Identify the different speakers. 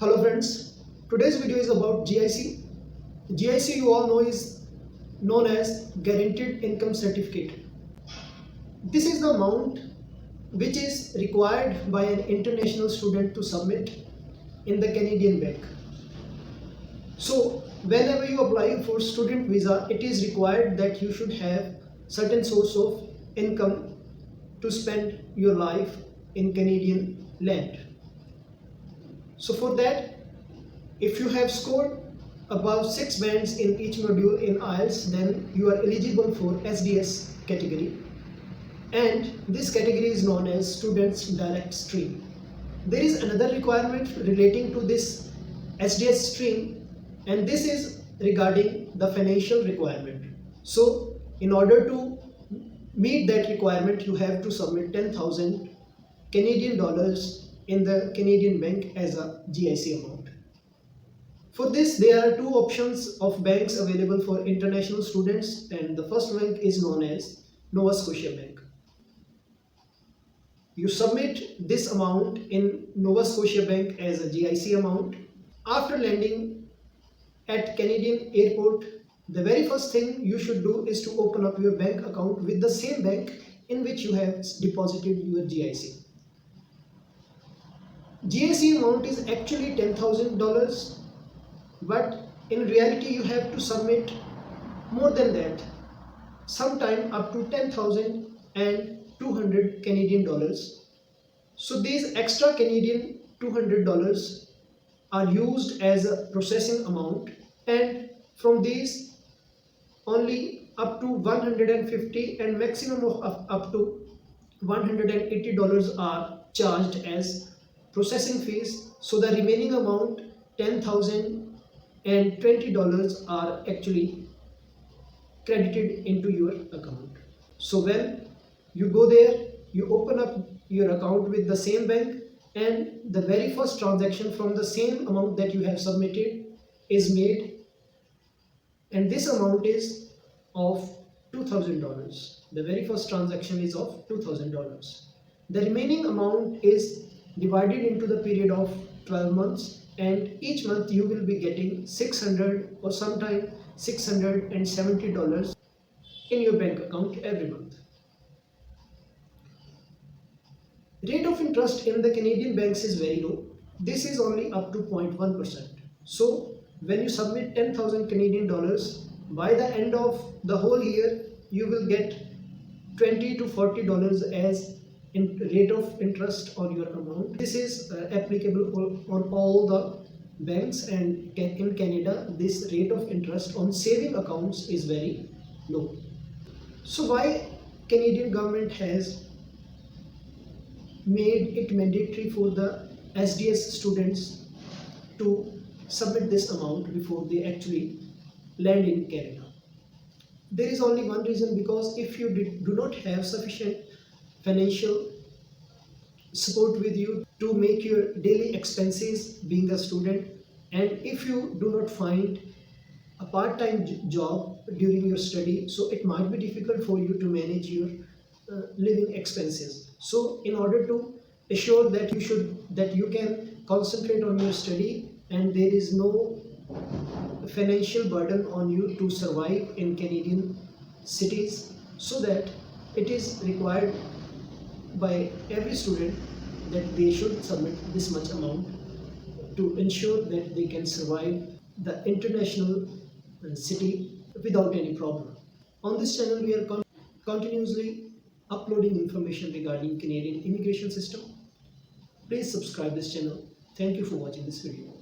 Speaker 1: Hello friends, today's video is about GIC. GIC you all know is known as Guaranteed Income Certificate. This is the amount which is required by an international student to submit in the Canadian bank. So whenever you apply for student visa, it is required that you should have certain source of income to spend your life in Canadian land. So for that, if you have scored above 6 bands in each module in IELTS, then you are eligible for SDS category. And this category is known as Students Direct Stream. There is another requirement relating to this SDS stream, and this is regarding the financial requirement. So in order to meet that requirement, you have to submit 10,000 Canadian dollars in the Canadian bank as a GIC amount. For this, there are two options of banks available for international students, and the first bank is known as Nova Scotia Bank. You submit this amount in Nova Scotia Bank as a GIC amount. After landing at Canadian airport, the very first thing you should do is to open up your bank account with the same bank in which you have deposited your GIC. GIC amount is actually $10,000, but in reality you have to submit more than that, sometime up to 10,200 Canadian dollars. So these extra Canadian $200 are used as a processing amount, and from these only up to 150 and maximum of up to $180 are charged as processing fees. So the remaining amount $10,020 are actually credited into your account. So when you go there, you open up your account with the same bank, and the very first transaction from the same amount that you have submitted is made, and this amount is of $2,000. The very first transaction is of $2,000. The remaining amount is divided into the period of 12 months, and each month you will be getting $600 or sometimes $670 in your bank account every month. Rate of interest in the Canadian banks is very low. This is only up to 0.1%. So when you submit 10,000 Canadian dollars, by the end of the whole year you will get $20 to $40 as in rate of interest on your amount. This is applicable on all the banks, and in Canada this rate of interest on saving accounts is very low. So why Canadian government has made it mandatory for the SDS students to submit this amount before they actually land in Canada? There is only one reason: because if you do not have sufficient financial support with you to make your daily expenses being a student, and if you do not find a part-time job during your study, so it might be difficult for you to manage your living expenses. So in order to assure that you can concentrate on your study and there is no financial burden on you to survive in Canadian cities, so that it is required by every student that they should submit this much amount to ensure that they can survive the international city without any problem. On this channel we are continuously uploading information regarding Canadian immigration system. Please subscribe this channel. Thank you for watching this video.